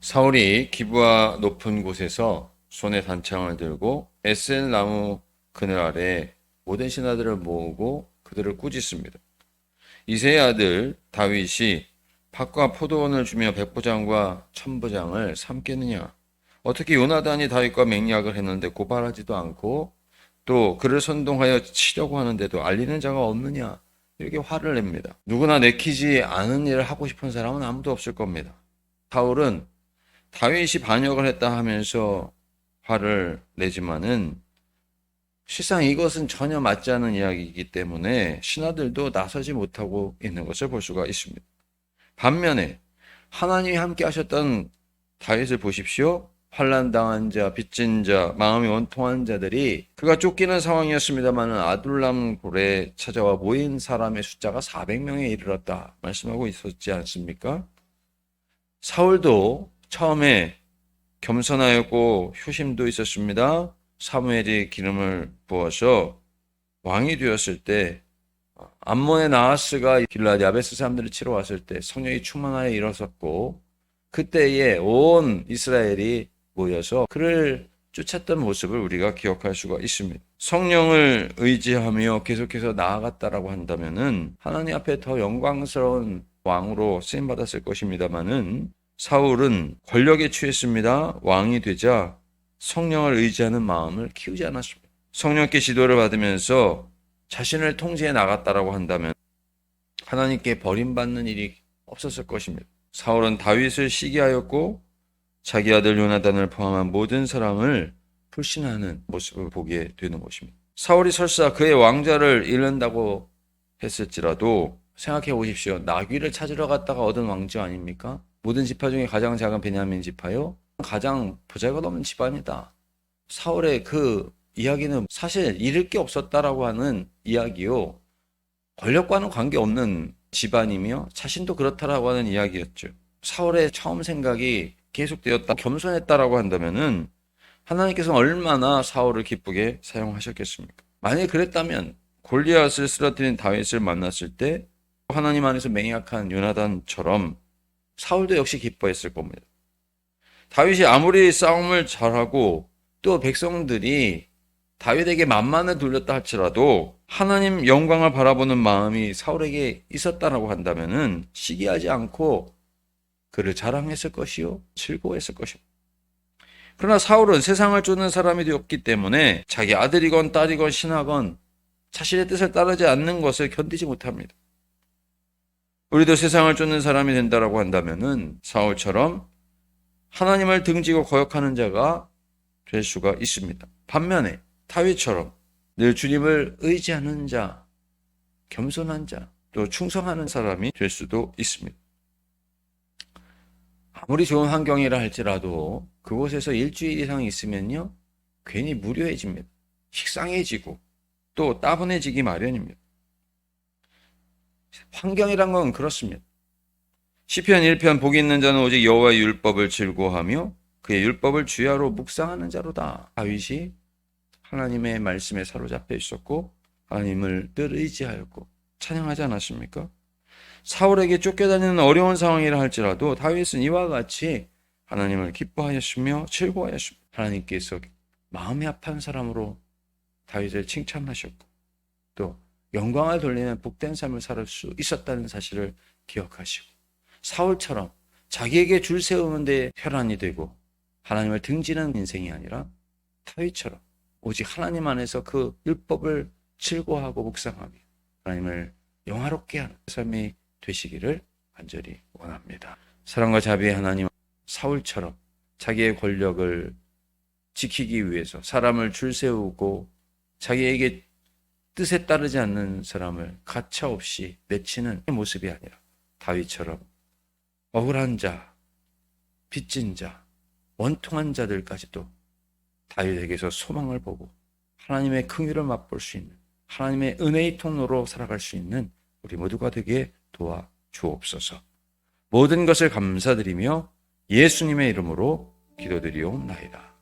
사울이 기브아 높은 곳에서 손에 단창을 들고 에셀 나무 그늘 아래 모든 신하들을 모으고 그들을 꾸짖습니다. 이새의 아들 다윗이 팥과 포도원을 주며 백부장과 천부장을 삼겠느냐? 어떻게 요나단이 다윗과 맹약을 했는데 고발하지도 않고 또 그를 선동하여 치려고 하는데도 알리는 자가 없느냐? 이렇게 화를 냅니다. 누구나 내키지 않은 일을 하고 싶은 사람은 아무도 없을 겁니다. 사울은 다윗이 반역을 했다 하면서 화를 내지만은 실상 이것은 전혀 맞지 않는 이야기이기 때문에 신하들도 나서지 못하고 있는 것을 볼 수가 있습니다. 반면에 하나님이 함께 하셨던 다윗을 보십시오. 환난당한 자, 빚진 자, 마음이 원통한 자들이 그가 쫓기는 상황이었습니다만 아둘람 굴에 찾아와 모인 사람의 숫자가 400명에 이르렀다 말씀하고 있었지 않습니까? 사울도 처음에 겸손하였고 효심도 있었습니다. 사무엘이 기름을 부어서 왕이 되었을 때 암몬의 나하스가 길르앗 야베스 사람들을 치러 왔을 때 성령이 충만하여 일어섰고 그때에 온 이스라엘이 모여서 그를 쫓았던 모습을 우리가 기억할 수가 있습니다. 성령을 의지하며 계속해서 나아갔다라고 한다면은 하나님 앞에 더 영광스러운 왕으로 쓰임 받았을 것입니다만은 사울은 권력에 취했습니다. 왕이 되자 성령을 의지하는 마음을 키우지 않았습니다. 성령께 지도를 받으면서 자신을 통제해 나갔다라고 한다면 하나님께 버림받는 일이 없었을 것입니다. 사울은 다윗을 시기하였고 자기 아들 요나단을 포함한 모든 사람을 불신하는 모습을 보게 되는 것입니다. 사울이 설사 그의 왕자를 잃는다고 했을지라도 생각해 보십시오. 나귀를 찾으러 갔다가 얻은 왕자 아닙니까? 모든 지파 중에 가장 작은 베냐민 지파요. 가장 보잘것없는 집안이다. 사울의 그 이야기는 사실 잃을 게 없었다라고 하는 이야기요. 권력과는 관계없는 집안이며 자신도 그렇다라고 하는 이야기였죠. 사울의 처음 생각이 계속되었다, 겸손했다라고 한다면은 하나님께서는 얼마나 사울을 기쁘게 사용하셨겠습니까? 만약에 그랬다면 골리앗을 쓰러뜨린 다윗을 만났을 때 하나님 안에서 맹약한 요나단처럼 사울도 역시 기뻐했을 겁니다. 다윗이 아무리 싸움을 잘하고 또 백성들이 다윗에게 만만을 돌렸다 할지라도 하나님 영광을 바라보는 마음이 사울에게 있었다라고 한다면은 시기하지 않고 그를 자랑했을 것이요 즐거워했을 것입니다. 그러나 사울은 세상을 쫓는 사람이 되었기 때문에 자기 아들이건 딸이건 신하건 자신의 뜻을 따르지 않는 것을 견디지 못합니다. 우리도 세상을 쫓는 사람이 된다라고 한다면은 사울처럼 하나님을 등지고 거역하는 자가 될 수가 있습니다. 반면에 다윗처럼 늘 주님을 의지하는 자, 겸손한 자, 또 충성하는 사람이 될 수도 있습니다. 아무리 좋은 환경이라 할지라도 그곳에서 일주일 이상 있으면요, 괜히 무료해집니다. 식상해지고 또 따분해지기 마련입니다. 환경이란 건 그렇습니다. 시편 1편 복이 있는 자는 오직 여호와의 율법을 즐거워하며 그의 율법을 주야로 묵상하는 자로다. 다윗이 하나님의 말씀에 사로잡혀 있었고 하나님을 늘 의지하였고 찬양하지 않았습니까? 사울에게 쫓겨다니는 어려운 상황이라 할지라도 다윗은 이와 같이 하나님을 기뻐하였으며 즐거워하였습니다. 하나님께서 마음이 아픈 사람으로 다윗을 칭찬하셨고 또 영광을 돌리는 복된 삶을 살 수 있었다는 사실을 기억하시고 사울처럼 자기에게 줄 세우는 데 혈안이 되고 하나님을 등지는 인생이 아니라 다윗처럼 오직 하나님 안에서 그 율법을 즐거워하고 묵상하며 하나님을 영화롭게 하는 삶이 되시기를 간절히 원합니다. 사랑과 자비의 하나님, 사울처럼 자기의 권력을 지키기 위해서 사람을 줄 세우고 자기에게 뜻에 따르지 않는 사람을 가차없이 내치는 모습이 아니라 다윗처럼 억울한 자, 빚진 자, 원통한 자들까지도 다윗에게서 소망을 보고 하나님의 긍휼을 맛볼 수 있는 하나님의 은혜의 통로로 살아갈 수 있는 우리 모두가 되게 도와주옵소서. 모든 것을 감사드리며 예수님의 이름으로 기도드리옵나이다.